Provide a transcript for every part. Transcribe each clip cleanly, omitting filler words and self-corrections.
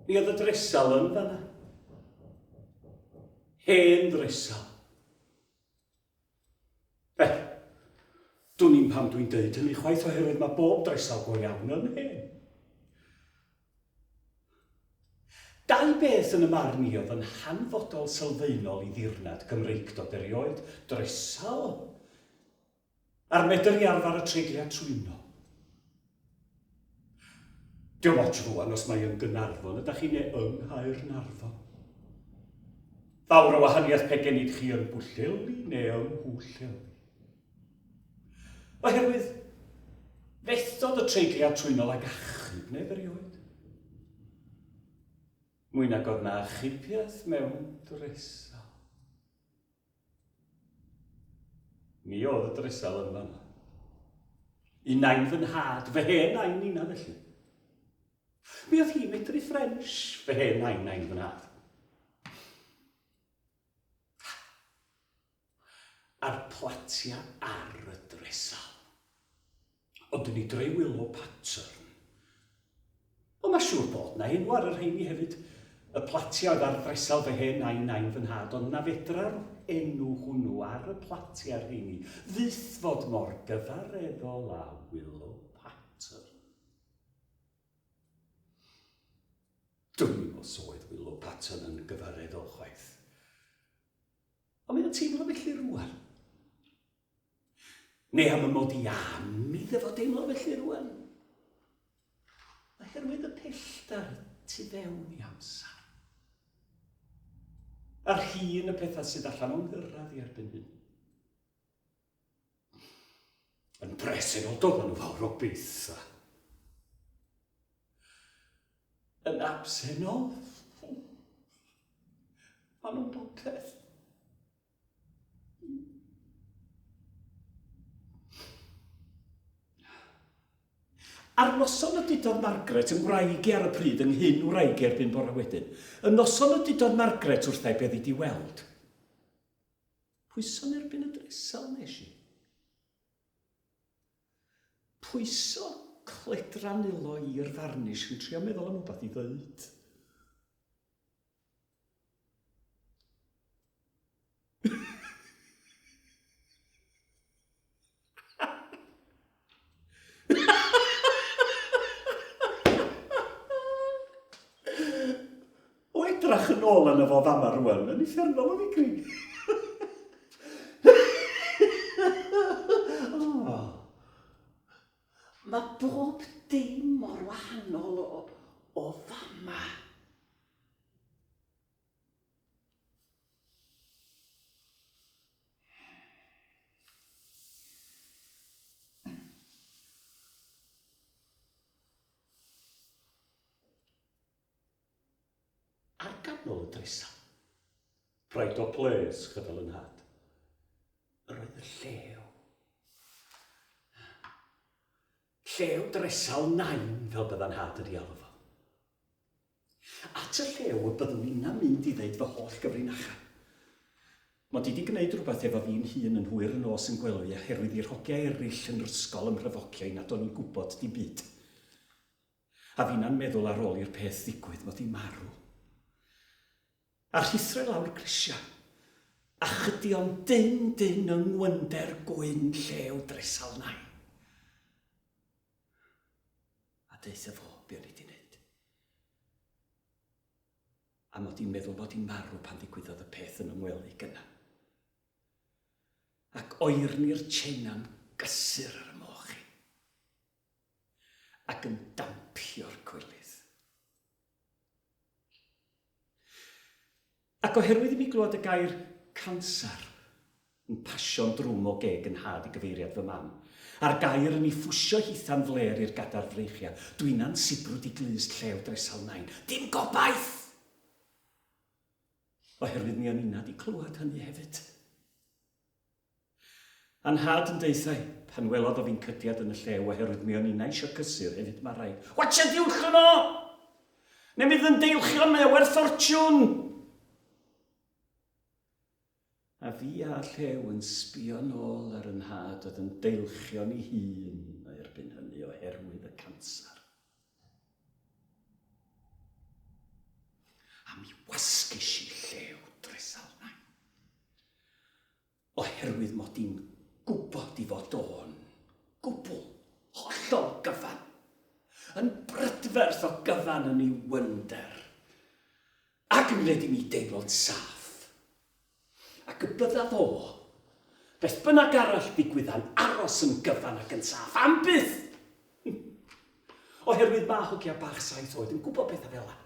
Mi oedd y dresal yn fanna. Hen dresal. Dwi'n ni'n pam dwi'n deud hynny chwaith oherwydd mae bob dresal go iawn yn hen. Dau beth yn y marn i oedd yn hanfodol sylfaenol i ddirnad Cymreicdod erioed, dresal a'r medr i arfer y treigliad trwyno. Diolch ots rwan os mae yn Gynarfon, ydych chi neu yng Nghaernarfon. Fawr o wahaniaeth pe genid chi yn Bwllheli neu yng Nghwllheli. Oherwydd, fethodd y treigliad trwynol ag achub neu erioed. Mwy nag oedd na achubiaeth mewn dresal. Mi oedd y dresal yn fanna. I nain fy nhad, fy hen nain nina felly. Mi oedd hi medru Ffrench, fy hen nain fy nhad. A'r platia ar y dresal. Ond yn ei dreu willow pattern. Ond mae siŵr bod na enw ar yr rheini hefyd. Y platia oedd ar dresal fy hen nain fy nhad, ond na fedra'r enw hwnnw ar y platia ar rheini. Fydd fod mor gyfareddol a willow pattern. Dwi'n meddwl soedd willow pattern yn gyfareddol chwaith. Ond mae'n teimlo felly rwan. Neu am y mod i am iddo fo deimlo felly rwan. Oherwydd y pelltar tu fewn i amser. A'r hun y pethau sydd allan o'n gyrraedd i erbyn hyn. Yn presennol doedd nhw fawr o bitha. Yn absennol, ma' nhw'n bopeth. Ar noson y dydod Margaret yn wraigi ar y pryd yng nghyn wraigi erbyn bore wedyn. Y noson y dydod Margaret wrthai beth i di weld. Pwyso erbyn y dresal nes i. Pwyso cledran ulo i'r farnish yn trio meddwl am wbath i ddweud. Drach yn ôl yna fo fama rwan, yn uffernol o ddigri. Mae bob dim mor wahanol o fama. Ar ganol y dresal, Pride o Ples, chydal yn had, yr oedd y llew. Llew dresal nain fel bydda'n had yr alw fo. At y llew y byddwn ni'n mynd i ddeud fy holl gyfrinacha. Mod i wedi gwneud rhywbeth efo fi'n hun yn hwyr yn os yn gwely oherwydd i'r hogiau eraill yn yr ysgol ymrhyfocio nad o'n i'n gwybod di byd. A fi'n meddwl ar ôl i'r peth ddigwydd mod i'n marw. A rhithre lawr grisia, a chydi o'n dyn yng ngwynder gwyn llew dresal nain. A deitha fo be o'n i di wneud. A mod i'n meddwl bod i'n marw pan ddigwyddodd y peth yn ymwelu gyna. Ac oerni'r tsena'n gysur ar y mochi. Ac yn dampio'r cwylydd. Ac oherwydd i mi glywed y gair cansar yn pasio'n drwm o geg yn had i gyfeiriad fy mam, a'r gair yn ei ffwsio hitha'n fler i'r gadar freichia, dwi'n ansibrwd i glust llew dresal nain. Dim gobaith! Oherwydd mi o'n inad i clywed hynny hefyd. A'n had yn deithau pan welodd o fi'n cydiad yn y llew oherwydd mi o'n inad eisiau cysur hefyd mae rai. Watcha diwch yno! Ne fydd yn deilchio me werth ffortiwn! A fi a llew yn sbio nôl ar yn had oedd yn deilchio'n ei hun erbyn hynny oherwydd y cansar. Oherwydd mod i'n gwybod I fod o'n gwbl hollol gyfan. Yn brydferth o gyfan yn ei wynder. Ac yn gwneud I mi deimlo'n saff. Ac y byddaf o, beth bynnag arall ddigwydda'n aros yn gyfan ac yn saff am byth. Oherwydd mae hogia bach 7 oed yn gwybod bethau fel yna.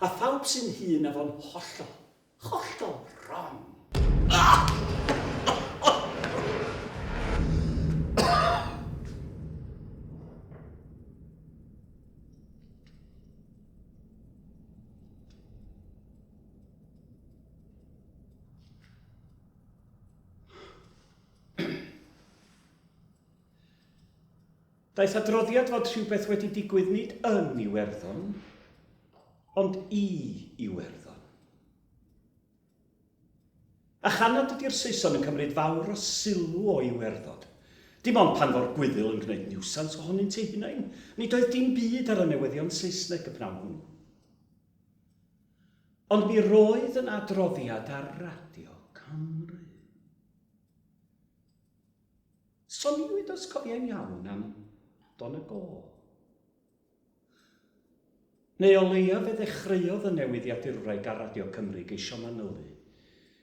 A phawb sy'n hun efo'n hollol wrong. Daeth adroddiad fod rhywbeth wedi digwydd nid yn Iwerddon, ond I Iwerddon. A chanad ydy'r Saeson yn cymryd fawr o sylw o Iwerddon. Dim ond pan fo'r Gwyddil yn gwneud niwsans ohonynt ei hunain, nid oedd dim byd ar y newyddion Saesneg y pnawn hwnnw. Ond mi roedd yn adroddiad ar radio Cymru. Soniwyd os cofiau'n iawn am Don y Go. Neu o leia fe ddechreuodd y newyddiad urwraig ar radio Cymru geisio manylu.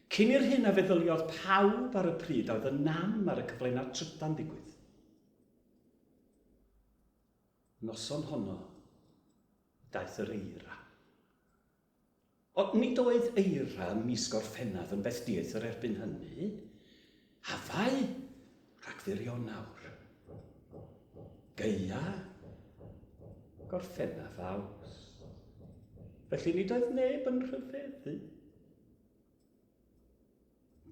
Cyn i'r hyn a feddyliodd pawb ar y pryd oedd y nam ar y cyflenwad trydan digwydd. Noson honno, daeth yr eira. Ond nid oedd eira mis Gorffennaf yn beth dieth yr erbyn hynny. Hafau Rhagfyrio nawr. Gaea Gorffennaf Awst. Felly nid oedd neb yn rhyfeddu.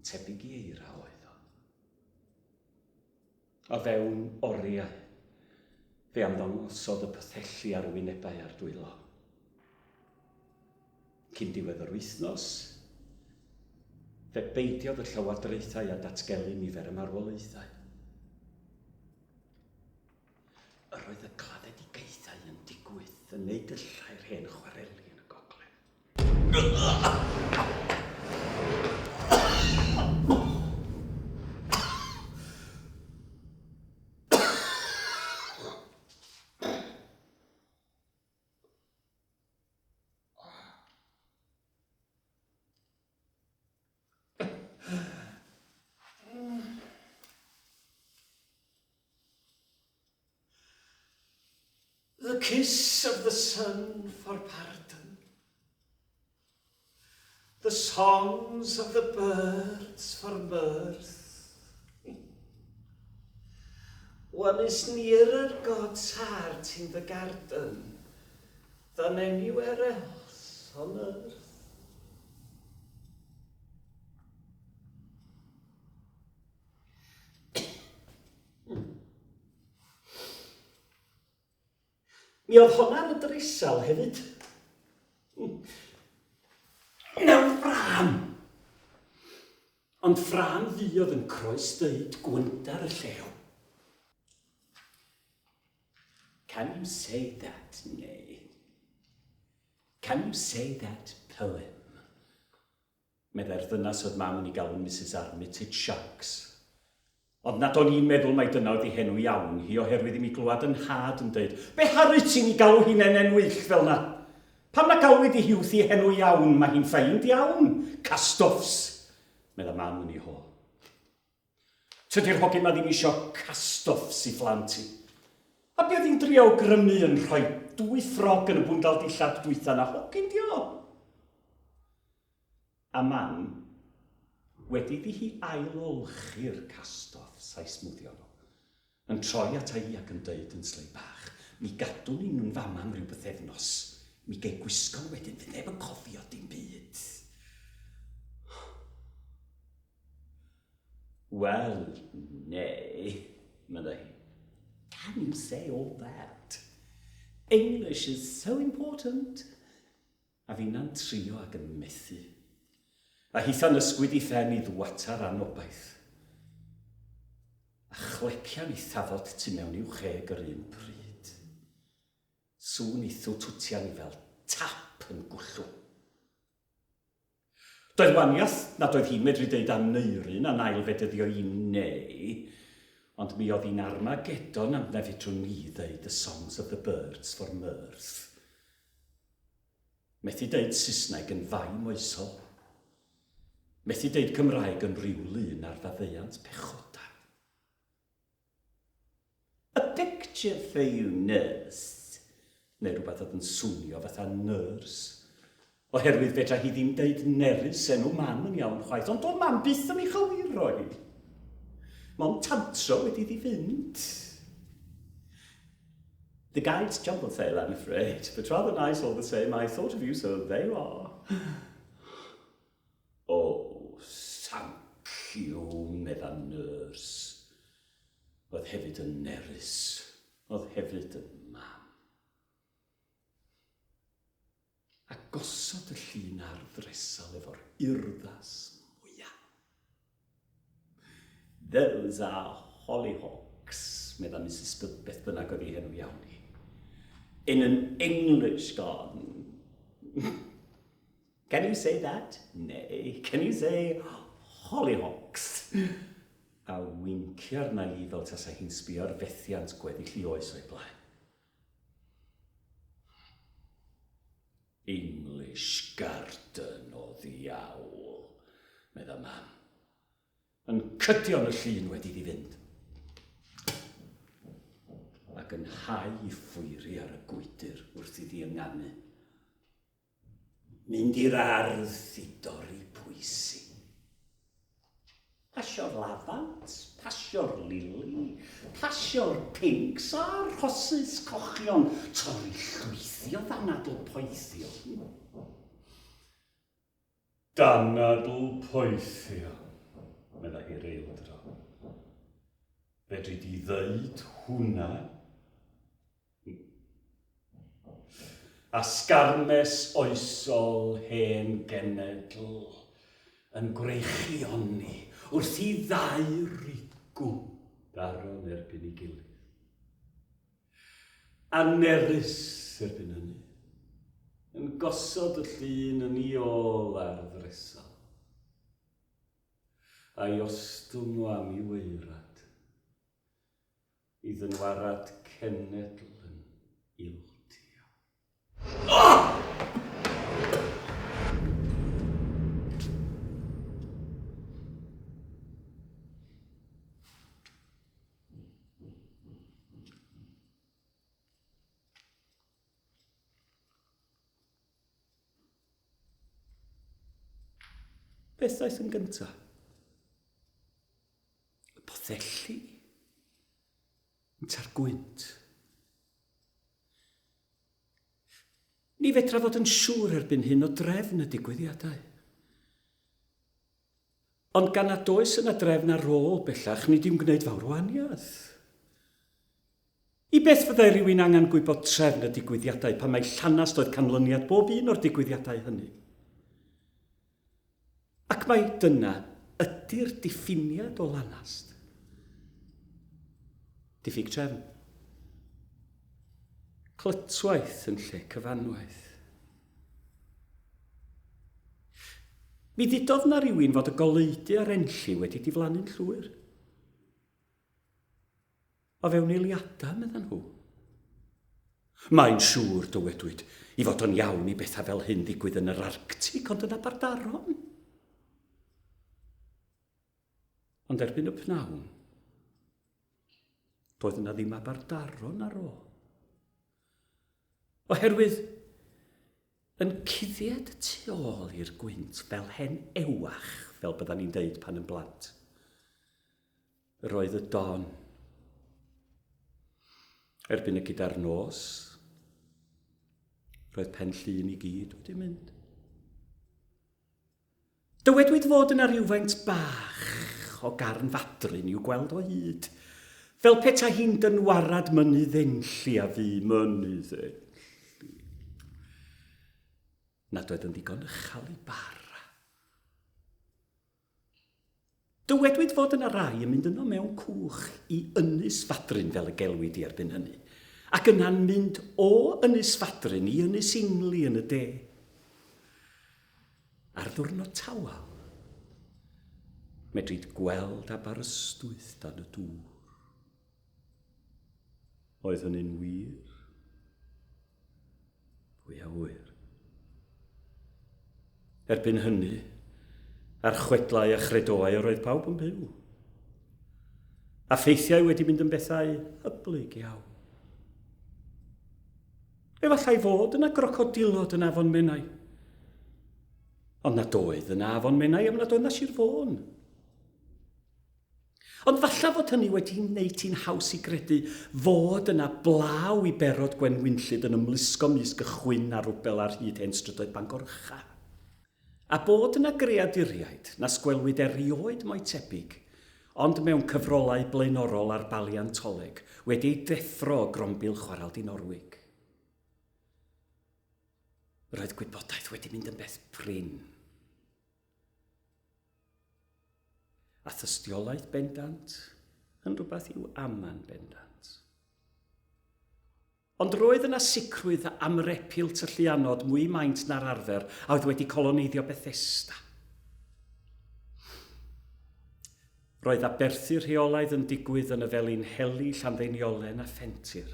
Tebyg I eira oedd o. O fewn oriau, fe amddangosodd y pythelli ar wynebau a'r dwylo. Cyn diwedd yr wythnos, fe beidiodd y llywodraethau a datgelu nifer y marwolaethau. Yr oedd y claddedigaethau yn digwydd yn neud y llai'r hen chwareli yn y gogledd. The kiss of the sun for pardon. The songs of the birds for mirth. One is nearer God's heart in the garden than anywhere else on earth. Mi oedd hwnna'n y drisal hefyd. Mewn ffrâm. Ond ffrâm fi oedd yn croes dweud gwyndar y llew. Can you say that, nay? Can you say that poem? Meddai'r ddynas oedd mam yn ei galw'n Mrs Armitage Shanks. Ond nad o'n i'n meddwl mai dyna oedd ei henw iawn hi oherwydd I mi glwad yn had yn dweud, be harwy ti'n I galw hi'n enwyllt fel na? Pam na galwyd I hiwth I henw iawn, mae hi'n ffeind iawn. Castoffs, medda mam yn ei ho. Tydi'r hogyn ma ddim isio castoffs I phlant I. A be oedd hi'n drio awgrymu yn rhoi 2 ffrog yn y bwndal dillad dwytha na hogyn dio? A mam, wedi iddi hi ailolchi'r castoffs a'i smwddio nhw, yn troi ata I ac yn dweud yn slei bach, mi gadw ni nhw'n fama am ryw bythefnos, mi gei gwisgo wedyn fydd neb yn cofio dim byd. Wel, nee, meddai hi. Can you say all that? English is so important. A fi'n trio ac yn methu. A hitha'n ysgwyd I phen I ddwatar anobaith. A chlepian I thafod tu mewn i'w cheg yr un pryd. Sŵn I thw twtian I fel tap yn gwllw. Doedd waniaeth nad oedd hi'n medru deud am Neirin a'n ailfedyddio i neu, ond mi oedd hi'n Armageddon am na fedrwn ni ddeud The Songs of the Birds for Mirth. Methu deud Saesneg yn fai moesol. Methu deud Cymraeg yn rhyw lun ar faddeuant pechoda. A picture for you, nurse. Neu rhywbeth oedd yn swnio fatha nurse. Oherwydd fedra hi ddim deud nerys enw mam yn iawn chwaith, ond o mam byth yn ei chywiro hi. Mae'n tantro wedi ddi fynd. The guides jumble fail, I'm afraid, but rather nice all the same. I thought of you, so there you are. Oh, thank you, medda nyrs. Oedd hefyd yn nerys. Oedd hefyd yn mam. A gosod y llun ar ddresal efo'r urddas mwyaf. Those are hollyhocks, medda Mrs. Beth bynnag oedd ei henw iawn i. In an English garden. Can you say that? Nay. Can you say hollyhocks? A wincio arna i fel tasa hi'n sbio ar fethiant gweddill i oes o'i blaen. English garden o ddiawl, medda mam. Yn cydion y llun wedi di fynd. Ac yn hau I ffwyri ar y gwydr wrth iddi ynganu. Mynd i'r ardd I dorri pwysi. Pasio'r lafant, pasio'r lili, pasio'r pinks a rhosys cochion, torri llwythio ddanadl poethio. Danadl poethio, medda hi'r eildro. Fedri di ddeud hwnna. Asgarmes oesol hen genedl yn gwreichioni wrth I ddau rigw daron erbyn I gilydd. A nerys erbyn hynny, yn gosod y llun yn I ôl ar ddresal. A'i ostwm nhw am I weirad, I ddynwarad cenedl yn ildio. Oh! Beth daeth yn gyntaf? Y pothelli? Yn targwynt? Ni fedra fod yn siŵr erbyn hyn o drefn y digwyddiadau. Ond gan nad oes yna drefn ar ôl bellach, ni di'n gwneud fawr o waniaeth. I beth fyddai rhywun angen gwybod trefn y digwyddiadau pan mae llanast oedd canlyniad bob un o'r digwyddiadau hynny. Ac mae dyna ydy'r diffiniad o lanast. Diffyg trefn. Clytwaith yn lle cyfanwaith. Mi ddudodd na rywun fod y goleudi a'r enlli wedi diflannu'n llwyr. O fewn eiliadau, meddan nhw. Mae'n siŵr, dywedwyd, I fod o'n iawn I bethau fel hyn ddigwydd yn yr Arctic, ond yna bardaron. Ond erbyn y pnawn, doedd yna ddim abardaron ar ôl. Oherwydd, yn cuddiad tu ôl i'r gwynt fel hen ewach, fel byddan ni'n deud pan yn blant, roedd y don. Erbyn y gyda'r nos, roedd pen llun I gyd wedi mynd. Dywedwyd fod yna rywfaint bach o garn fadryn i'w gweld o hyd, fel peta hi'n dynwarad mynydd enlli a fi mynydd enlli. Nad oedd yn ddigon ychal I bara. Dywedwyd fod yna rai yn mynd yno mewn cwch I ynys fadryn fel y gelwyd I erbyn hynny, ac yna'n mynd o ynys fadryn I ynys ingli yn y de. Ar ddwrnod tawel, medryd gweld Aberystwyth dan y dŵr. Oedd hynny'n wir, fwy a wir. Erbyn hynny, ar chwedlau a chredoau yr oedd pawb yn byw. A ffeithiau wedi mynd yn bethau hyblyg iawn. Efallai fod yna grocodilod yn Afon Menai. Ond nad oedd yna Afon Menai am nad oedd yna Sir Fôn. Ond falla fod hynny wedi wneud hi'n haws i gredu fod yna blaw i berod Gwen Wynllyd yn ymlusgo misg y chwyn a rwbel ar hyd hen strydoedd Bangor Ucha. A bod yna greaduriaid na sgwelwyd erioed mwy tebyg, ond mewn cyfrolau blaenorol ar baliantoleg wedi ei deffro o grombil chwaral di Norwig. Roedd gwybodaeth wedi mynd yn beth prin. A thystiolaeth bendant yn rhywbeth i'w aman bendant. Ond roedd yna sicrwydd a amrepil tylluanod mwy maint na'r arfer a oedd wedi coloneiddio Bethesda. Roedd aberthu rheolaidd yn digwydd yn y felin heli, Llanddeuniolen a Phentyr.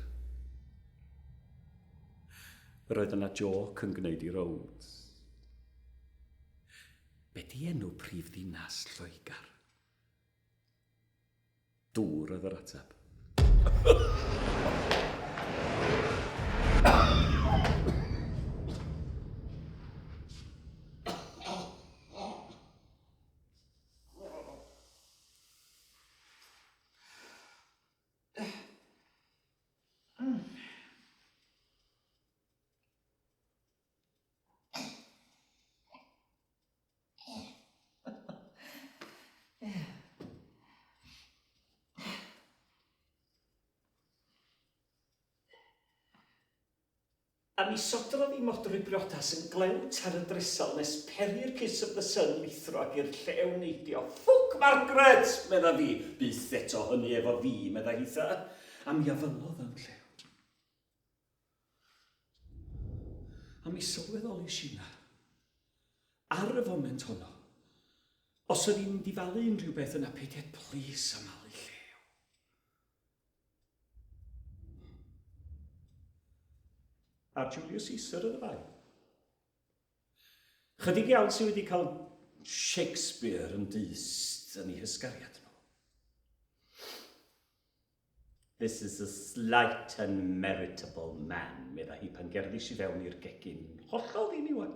Roedd yna joc yn gwneud i rowd. Be di enw prif ddinas Lloegr? Dŵr oedd yr ateb. A mi sodrodd i modry briodas yn glewt ar y dresal nes peri'r Kiss of the Sun lithro ag i'r llew neidio. Ffwc, Margaret, medda fi. Byth eto hynny efo fi, medda hitha. A mi afylodd yn llew. A mi sylweddoli Sheila. Ar y foment honno, os o'n i'n mynd i falu unrhyw beth yna, peidiad plis am malu llew. A Julius Caesar yn y bai. Chydig iawn sydd wedi cael Shakespeare yn dyst yn ei hysgariad nhw. This is a slight and meritable man, medda hi pan gerddish i fewn i'r gegin. Hollol ddiniwad.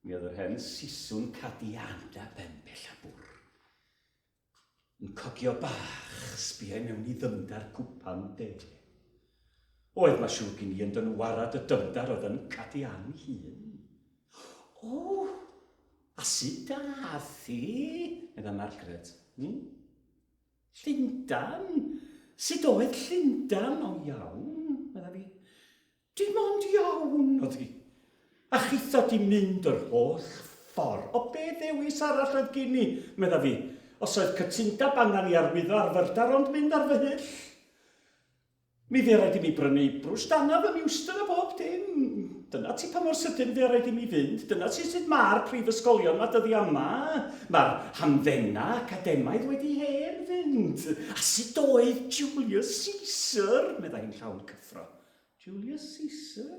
Mi oedd yr hen siswn cadianda ben bell a bwr. Yn cogio bach, sbiau mewn i ddymdar cwpan de. Oedd mae siŵr gen i yn dyn warad y dymdar oedd yn cadian hun. O, a sut dath i? Medda Margaret. Llundan? Sut oedd Llundan? O iawn, medda fi. Dim ond iawn, oedd hi. A chitha di mynd yr holl ffordd. O be ddewis arall oedd gen i, medda fi. Os oedd cytundab angen i arwyddo ar fyrdar ond mynd ar fy hyll. Mi fe rhaid i mi brynu brws danaf am Euston a bob dim. Dyna ti pa mor sydyn fe rhaid i mi fynd. Dyna ti sydd mae'r prifysgolion ma dyddi yma. Mae'r hamddenna academaidd wedi hen fynd. A sut oedd Julius Caesar? Medda hi'n llawn cyffro. Julius Caesar?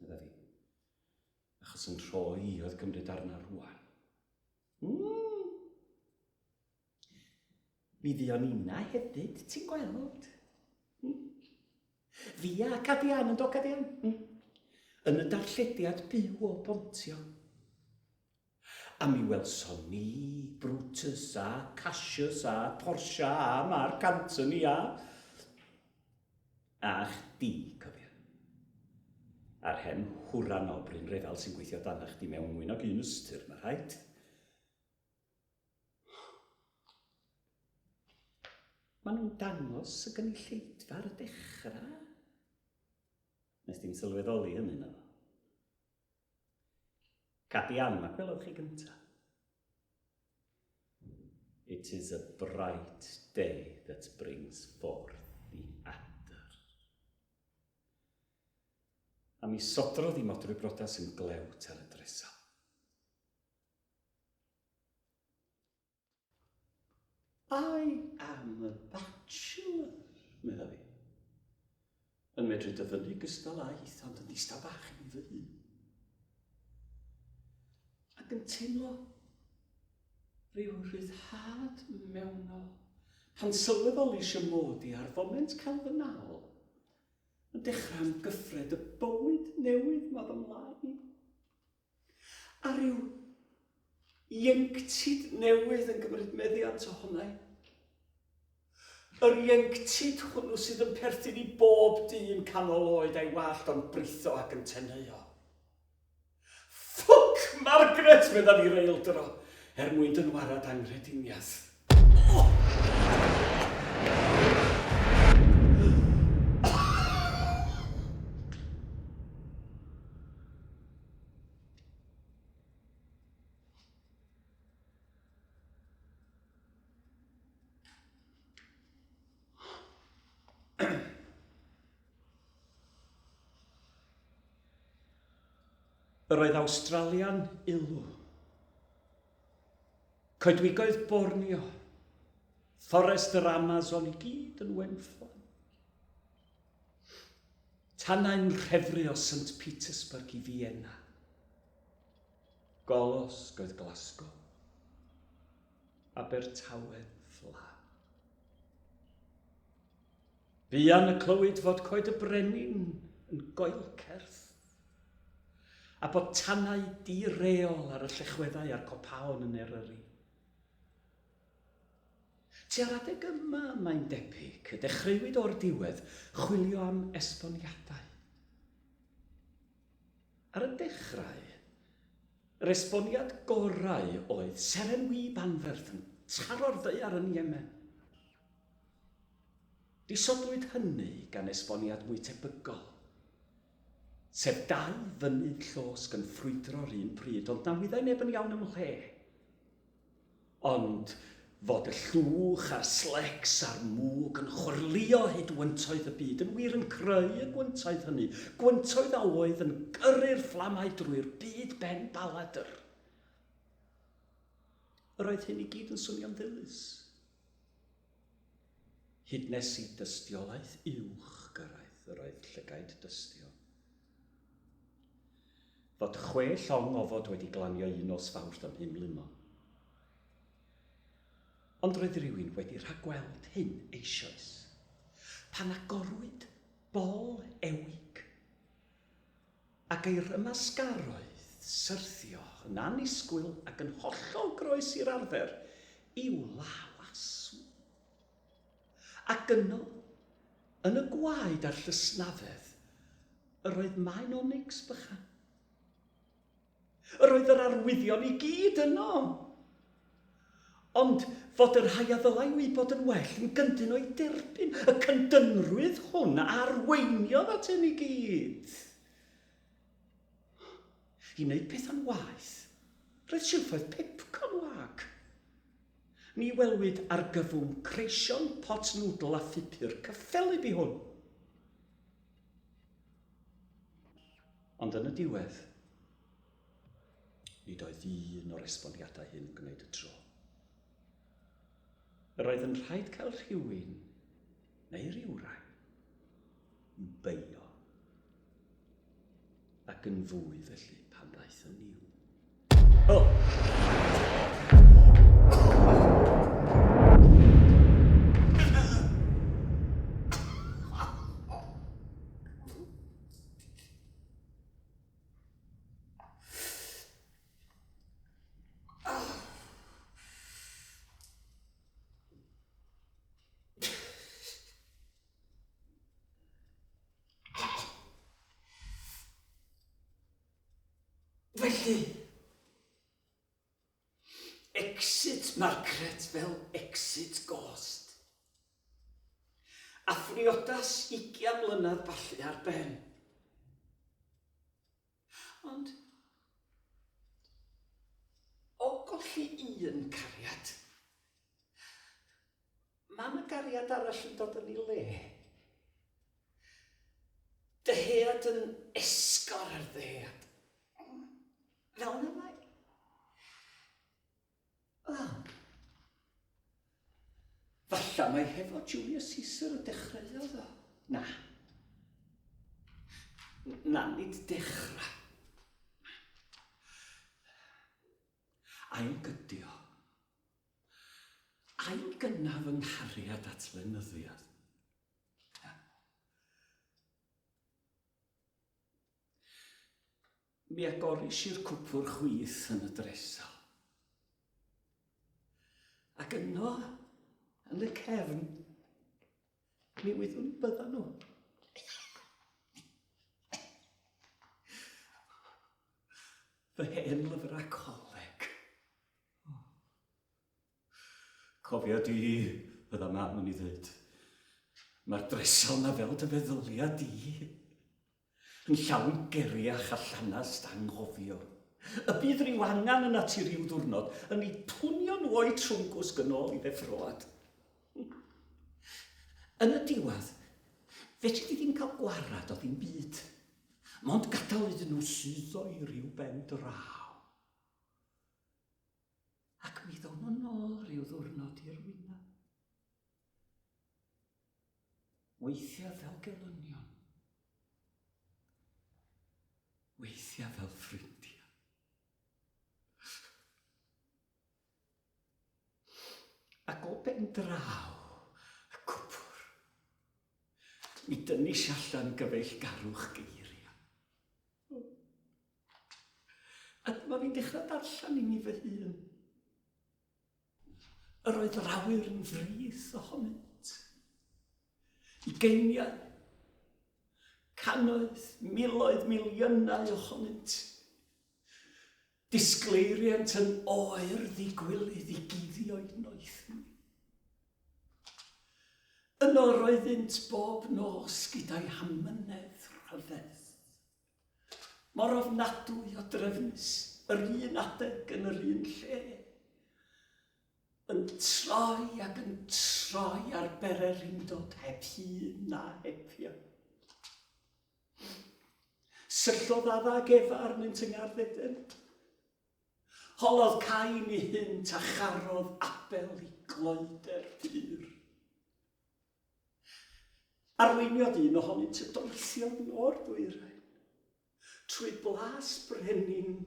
Medda fi. Achos yn rhoi oedd gymryd arna rwan. Mi ddion inna hefyd, ti'n gweld? Fi a Cadian yn do Cadian. Yn y darllediad byw o Bontio. A mi welson ni Brutus a Cassius a Portia a Mark Antony a chdi, cofio. A'r hen hwran o Bryn Refal sy'n gweithio dan chdi mewn mwy nag un ystyr, mae rhaid. Maen nhw'n dangos y gynulleidfa ar y dechrau. Nes dim sylweddoli hynny na fo. Cadian, mae gwelwch chi gynta. It is a bright day that brings forth the adder. A mi sodrodd i modryw brodas yn glewt ar y dresal. I am a bachelor, medda fi. Yn medru dyfynu gystalaeth, ond yn dista bach i fy hun. Ac yn teimlo ryw ryddhad mewnol pan sylweddoli siamodi ar foment cael fy nal yn dechrau am gyffred y bywyd newydd modd ymlaen. A ryw ieunctid newydd yn gymryd meddiant ohonai. Yr ieunctid hwnnw sydd yn perthyn i bob dyn canol oed a'i wallt o'n britho ac yn teneuo. Ffwc Margaret, medda fi reildro, mwyn dynwarad angrediniaeth. Yr oedd Awstralia'n ilw. Coedwigoedd Borneo, fforest yr Amazon i gyd yn wenfflam. Tanau'n rhefru o St Petersburg i Vienna. Golosg oedd Glasgow. Abertawe ffla. Buan y clywyd fod coed y brenin yn goel certh. A bod tanau di-reol ar y llechweddau a'r copaon yn Eryri. Tua'r adeg yma mae'n debyg, y dechreuwyd o'r diwedd chwilio am esboniadau. Ar y dechrau, yr esboniad gorau oedd seren wyb anferth yn taro'r ddaear yn Iemen. Disodwyd hynny gan esboniad mwy tebygol, sef 2 fynydd llosg yn ffrwydro'r un pryd, ond na wyddai neb yn iawn ym mhle. Ond fod y llwch a'r slecs a'r mwg yn chwrlio hyd wyntoedd y byd yn wir yn creu y gwyntoedd hynny, gwyntoedd a oedd yn gyrru'r fflamau drwy'r byd ben baladr. Yr oedd hyn i gyd yn swnio'n ddilys. Hyd nes i dystiolaeth uwch gyrraedd yr oedd llygaid dystio. Fod 6 llong ofod wedi glanio un os fawrth am hymlumo. Ond roedd rhywun wedi rhagweld hyn eisoes, pan agorwyd bol ewig, ac ei rymasgaroedd syrthio yn annisgwyl ac yn hollol groes i'r arfer i'w law asw. Ac yno, yn y gwaed a'r llysnafedd, yr oedd maen onyx bychan. Yr oedd yr arwyddion i gyd yno. Ond fod yr rhai a ddylai wybod yn well yn gyndyn o'i derbyn, y cyndynrwydd hwn arweiniodd at hyn i gyd. I wneud pethau'n waith, roedd silffoedd pipcon wag. Ni welwyd argyfwng creision, pot nŵdl a phupur cyffelib i hwn. Ond yn y diwedd, nid oedd un o'r esboniadau hyn yn gwneud y tro. Yr oedd yn rhaid cael rhywun, neu rywrai, i'w beio. Ac yn fwy felly pan ddaeth yn niw. O! Felly, exit Margaret fel exit ghost. A phriodas 20 mlynedd ballu ar ben. Ond, o golli un cariad, mae yna gariad arall yn dod yn ei le. Dyhead yn pysgor ar ddead. Fel yna mai. Falla mai hefo Julius Caesar y dechreuodd o. Na. Na, nid dechrau. A'n gydio. A'n gynnaf yng nghariad at lenyddiad. Mi agoris i'r cwpwr chwith yn y dresal. Ac yno, yn y cefn, mi wyddwn byddan nhw. Fy hen lyfrau coleg. Cofia di, bydda mam yn ei ddweud, mae'r dresal na fel dy feddyliau di, yn llawn geriach a llanast anghofio. Y bydd rhyw angan yna ti ryw ddwrnod yn ei pwnio nhw o'i trwngws gynol i ddeffroad. Yn y diwedd, fedri di ddim cael gwarad o ddim byd, mond gadael iddyn nhw suddo i ryw ben draw. Ac mi ddown nhw'n ôl ryw ddwrnod i'r wyna. Weithiau fel gelynion. Weithiau fel ffrindiau. Ac o ben draw y cwpwr, mi dynis allan gyfeillgarwch geiriau. A dyma fi'n dechrau darllen i mi fy hun. Yr oedd yr awyr yn frith ohonynt. Ugeiniau, cannoedd, miloedd, miliynau ohonynt. Disgleiriant yn oer ddigwylydd i guddio'i noethni. Yno roeddynt bob nos gyda'i hamynedd rhyfedd. Mor ofnadwy o drefnus, yr un adeg yn yr un lle. Yn troi ac yn troi ar berer undod heb hun na hebio. Syllodd addag efar mynd yng Ngharddeden. Holodd Cain i hynt a charodd Abel i gloeder pur. Arweiniodd un ohonynt y doethion o'r dwyrain, trwy blas brenin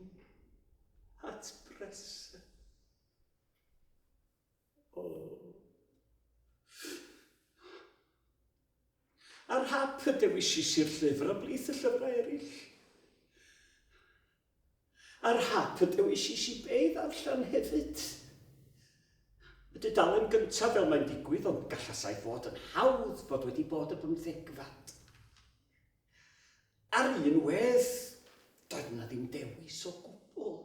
at bresau. Ar hap y dewisis i'r llyfr a blith y llyfrau eraill. Ar hap y dewisis i beidd allan hefyd. Y dudalen gyntaf fel mae'n digwydd, ond gallasai fod yn hawdd bod wedi bod y bymthegfad. Ar un wedd, doedd yna ddim dewis o gwbl.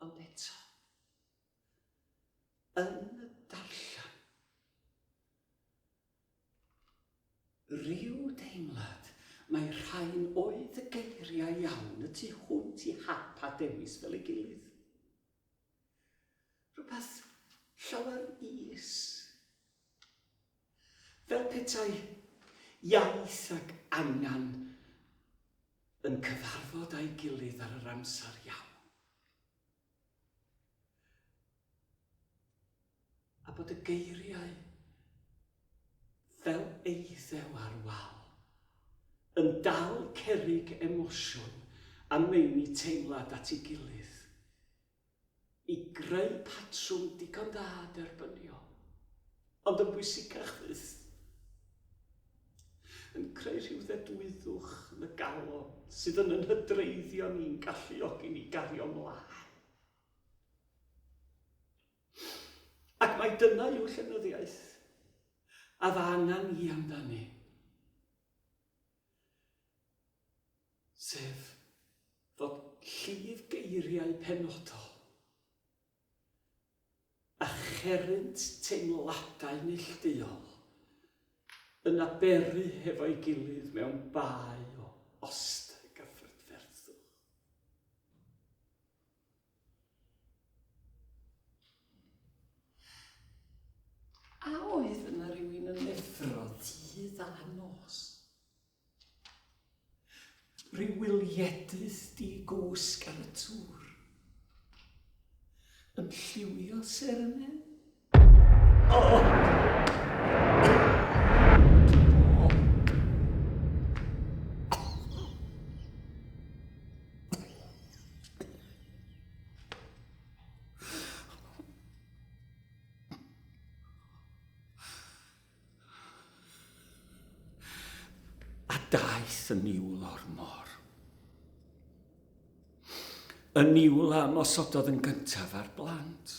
Ond eto, yn y darllen, ryw deimlad mae rhain oedd y geiriau iawn y tu hwnt i hap a dewis fel ei gilydd. Rhywbeth llawer is. Fel petai iaith ac angan yn cyfarfod a'i gilydd ar yr amser iawn. A bod y geiriau fel eiddew ar wal yn dal cerrig emosiwn a meini teimlad at ei gilydd i greu patrwm digon da derbyniol, ond yn bwysicach fydd yn creu rhyw ddedwyddwch yn y galon sydd yn hydreiddio ni'n galluogi ni gario mlaen. Ac mae dyna yw llenyddiaeth a dda angen i amdani. Sef fod llif geiriau penodol a cherrynt teimladau neilltuol yn aberu hefo'i gilydd mewn bai o osteg a phrydferthwch. A oedd yna rhywun yn effro dydd a nos. Gwriedydd di gwsg ar y tŵr. Yn lliwio sermen. A daeth y niwl o'r môr. Y niwl am osododd yn gyntaf ar blant.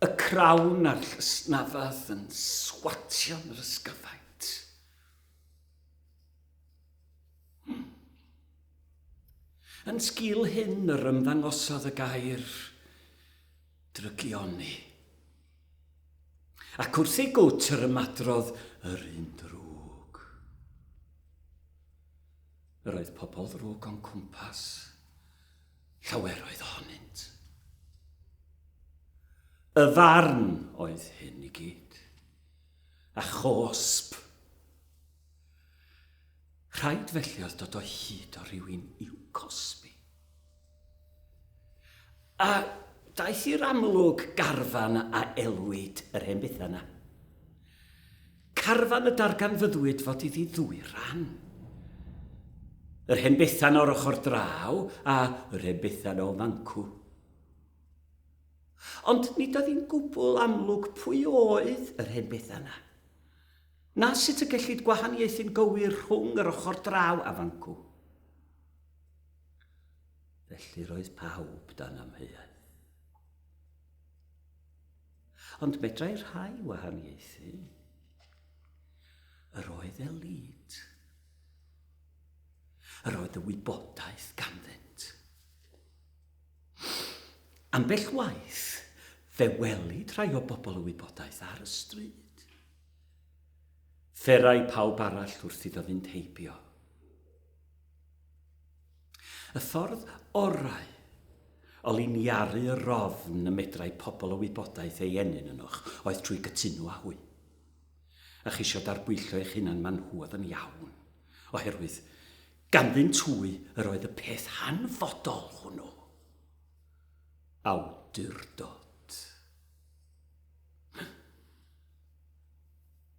Y crawn a'r llysnafedd yn swatio'n yr ysgyfaint. Yn sgil hyn yr ymddangosodd y gair drygioni. Ac wrth ei gwt yr ymadrodd yr un drwg. Yr oedd pobl ddrwg o'n cwmpas, llaweroedd ohonynt. Y farn oedd hyn i gyd, a chosb. Rhaid felly oedd dod o hyd o rywun i'w cosbi. A daeth i'r amlwg garfan a elwyd yr hen beth yna. Carfan y darganfyddwyd fod iddi ddwy ran. Yr hen bethan o'r ochr draw a yr hen bethan o fancw. Ond nid oedd hi'n gwbl amlwg pwy oedd yr hen bethan yna. Na sut y gellid gwahaniaethu'n gywir rhwng yr ochr draw a fancw. Felly roedd pawb dan amheuaeth. Ond medra'i rhai wahaniaethu. Yr oedd elid. Yr oedd y wybodaeth ganddynt. Ambell waith, fe welid rhai o bobl y wybodaeth ar y stryd. Ferau pawb arall wrth iddo fynd heibio. Y ffordd orau o liniaru y rofn y medrau pobl o wybodaeth ei enyn ynoch oedd trwy gytunw a hwy. A chisio darbwyllo eich hunan man hwyd yn iawn, oherwydd ganddyn twy yr oedd y peth hanfodol hwnnw. Awdurdod.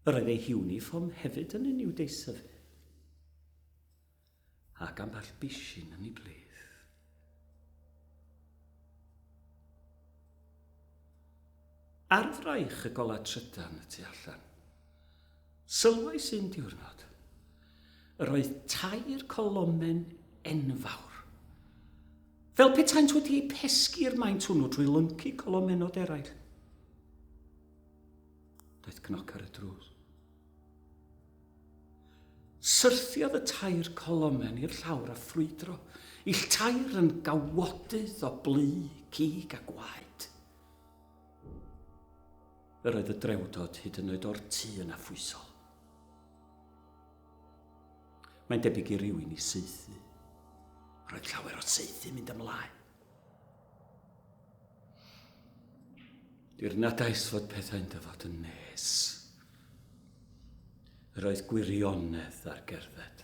Yr oedd ei hiwnifom hefyd yn uniw deisyfu. Ac amball bisin yn ei blith. Ar fraich y gola trydan y tu allan, sylwais un diwrnod, yr oedd tair colomen enfawr. Fel petaint wedi ei pesgu'r maint hwnnw drwy lyncu colomenod eraill. Daeth cnoc ar y drws. Syrthiodd y tair colomen i'r llawr a ffrwydro, ill tair yn gawodydd o blu, cig a gwaed. Yr oedd y drewdod hyd yn oed o'r tŷ yn affwysol. Mae'n debyg i rywun i saethu. Roedd llawer o saethu mynd ymlaen. Dirnadais fod pethau'n dyfod yn nes. Yr oedd gwirionedd ar gerdded.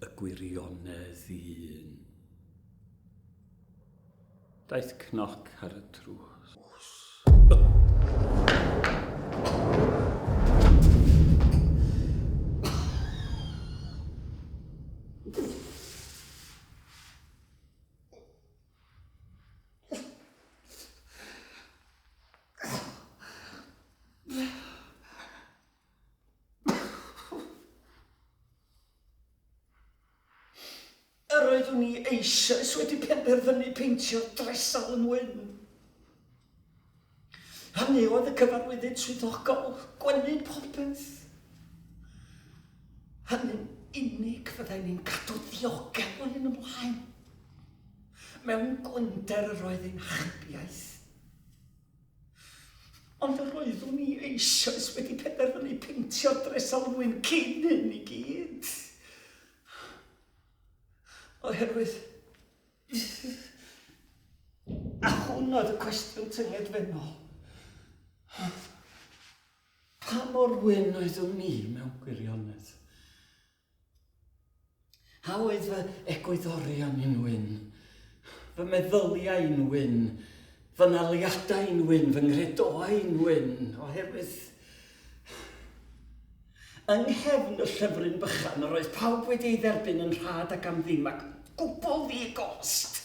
Y gwirionedd un. Daeth cnoc ar y drws. Yr oeddwn i eisoes wedi penderfynu peintio dresal yn wyn. Hynny oedd y cyfarwyddyd swyddogol, gwenu popeth. Hynny'n unig fyddai'n ni'n cadw ddiogel o'n un ymlaen. Mewn gwynder yr oedd ein achubiaeth. Ond yr oeddwn i eisoes wedi penderfynu peintio dresal yn wyn cyn hyn i gyd. Oherwydd, a hwn oedd y cwestiwn tyngedfennol. Pa mor wyn oeddwn ni mewn gwirionedd A oedd fy egwyddorion unwyn, fy meddyliau unwyn, fy naliadau unwyn, fy ngredoau unwyn, oherwydd yng nghefn y llyfryn bychan yr oedd pawb wedi ei dderbyn yn rhad ac am ddim ac gwbl fi gost.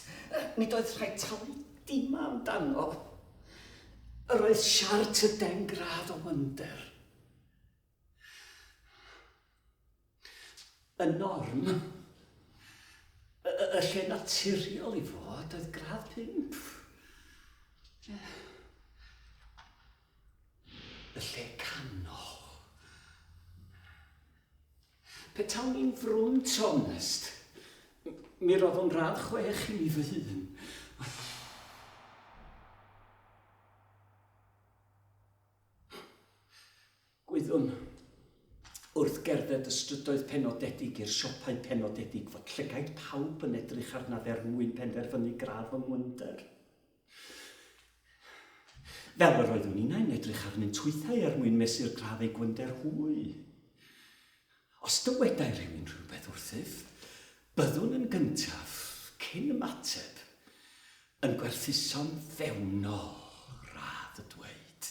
Nid oedd rhaid talu dim amdano. Yr oedd siart y 10 gradd o wynder. Y norm, y lle naturiol i fod, oedd gradd 5. Y lle canol. Petawn ni'n frwnt onest, mi roedd o'n radd 6 i mi fy hun. Gwyddwn, wrth gerdded y strydoedd penodedig i'r siopau penodedig fod llygaid pawb yn edrych arnaf mwyn penderfynu gradd o'n wynder. Fel yr oeddwn i'n edrych arny'n twythau mwyn mesur gradd ei gwynder hwy. Os dywedai rhywun rhywbeth wrthyf, byddwn yn gyntaf, cyn ymateb, yn gwerthuson fewnol radd y dweud.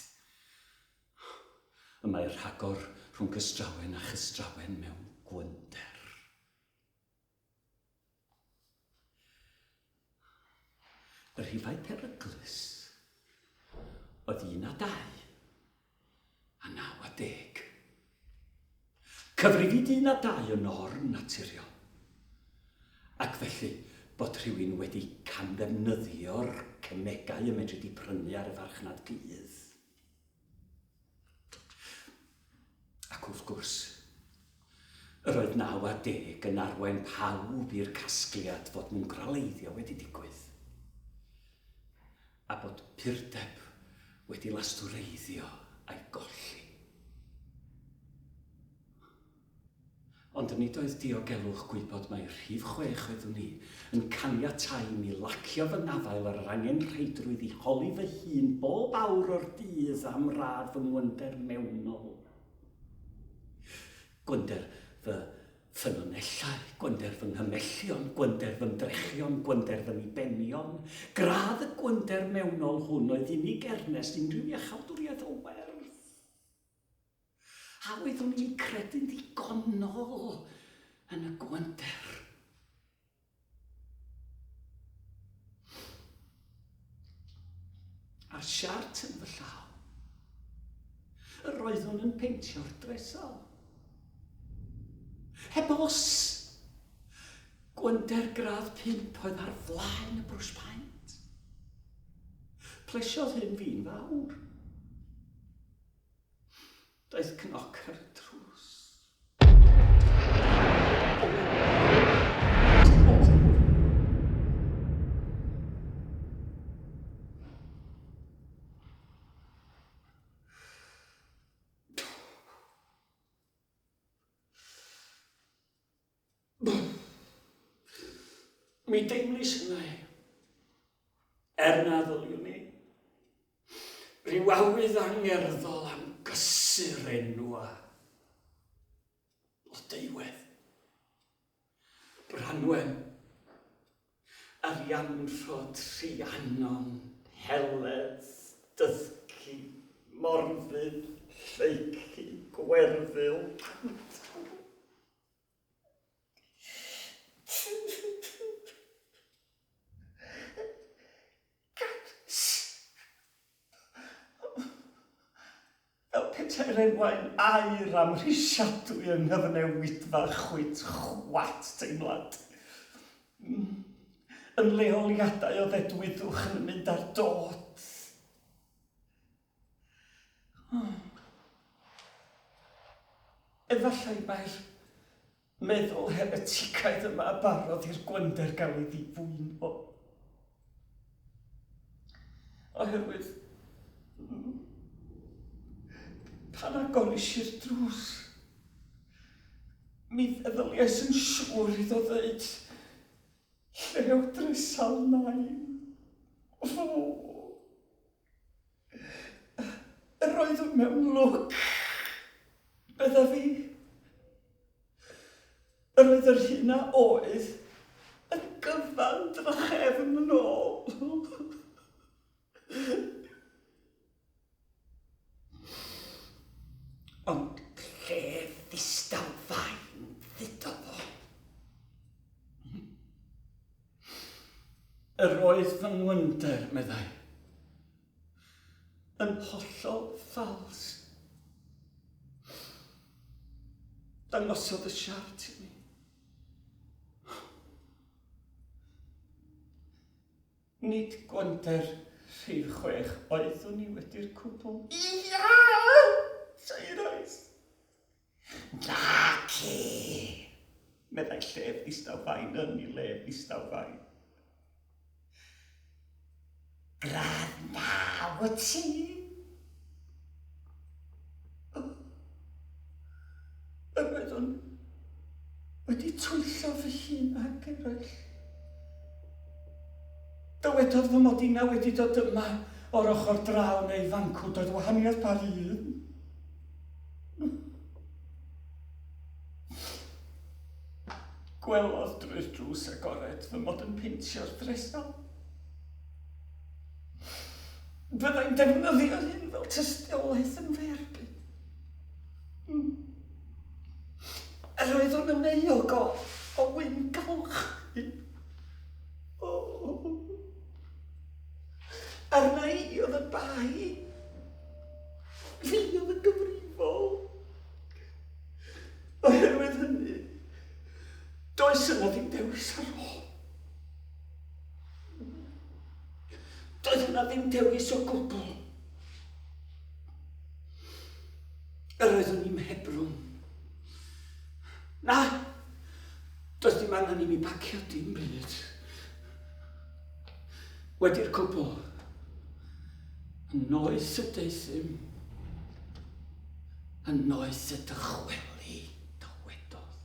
Y mae'r rhagor rhwng cystrawen a chystrawen mewn gwynder. Y rhifau peryglus oedd 1 a 2 a 9 a 10. Cyfrifid 1 a 2 yn norm naturiol, ac felly bod rhywun wedi camddefnyddio'r cemegau y medru di prynu ar y farchnad gydd. Ac wrth gwrs, yr oedd 9 a 10 yn arwain pawb i'r casgliad fod mewn graleiddio wedi digwydd, a bod 40 wedi lastwreiddio a'i golli. Ond nid oedd diogelwch gwybod mae rhif 6 oeddwn ni yn caniatáu mi lacio fy nafael ar yr angen rheidrwydd i holi fy hun bob awr o'r dydd am radd fy ngwynder mewnol. Gwynder fy ffynonellau, gwynder fy nghymellion, gwynder fy ymdrechion, gwynder fy nibenion. Gradd y gwynder mewnol hwn oedd unig ernest unrhyw iachawdwriaeth o werth. A wyddwn ni'n credu'n ddigonol yn y gwynder. A'r siart yn fy llaw, yr oeddwn yn peintio'r dresal. Hebos, gwynder gradd 5 oedd ar flaen y brwsh paent. Plesiodd hyn fi'n fawr. Daeth cnoc ar y drws. Mi deimlis yna na ddyliwn ni. Rhyw awydd angerddol am gysur enwa. Blodeuwedd. Branwen. Arianrhod Rhiannon. Heledd. Dyddgu. Morfydd. Lleici. Gwerfyl. Peter enwain air am rhisiadwy yng nghyfnewidfa chwit chwat teimlad. Yn leoliadau o ddedwyddwch yn mynd ar dod. Efallai mae'r meddwl hereticaidd yma barodd i'r gwynder gael ei ddibwyno. Oherwydd, pan agonis i'r drws, mi ddeddyliais yn siŵr iddo ddeud, llew dresal nain. Yr oeddwn mewn lwc, bydda fi. Yr oedd yr hyn a oedd yn gyfan drachefn yn ôl. Ond lle ddistaw fain ddudodd o. Yr oedd fy ngwynder, meddai, yn hollol ffals. Dangosodd y siart i mi. Nid gwender rhif 6 oeddwn i wedi'r cwbl. Ia! Seirais! Naci! Meddai llef ddistaw fain yn ei lef ddistaw fain. Gradd naw o ti. Yr oeddwn wedi twyllo fy hun ag eraill. Dywedodd fy mod i na wedi dod yma o'r ochr draw neu fancw doedd wahaniaeth par un. Gwelodd drwy'r drws agored fy mod yn peintio'r dresal. Byddai'n defnyddio hyn fel tystiolaeth yn ferbyn. Yr oeddwn yn euog o wyn galchu. Arna i oedd y bai. Fi oedd y gyfrifol. Oherwydd hynny, does yna ddim dewis ar ôl. Doedd yna ddim dewis o gwbl. Yr oeddwn i'n hebrwng. Na, does dim angen i mi bacio dim byd. Wedi'r cwbl, yn oes y deithim, yn oes y dychwelu dywedodd.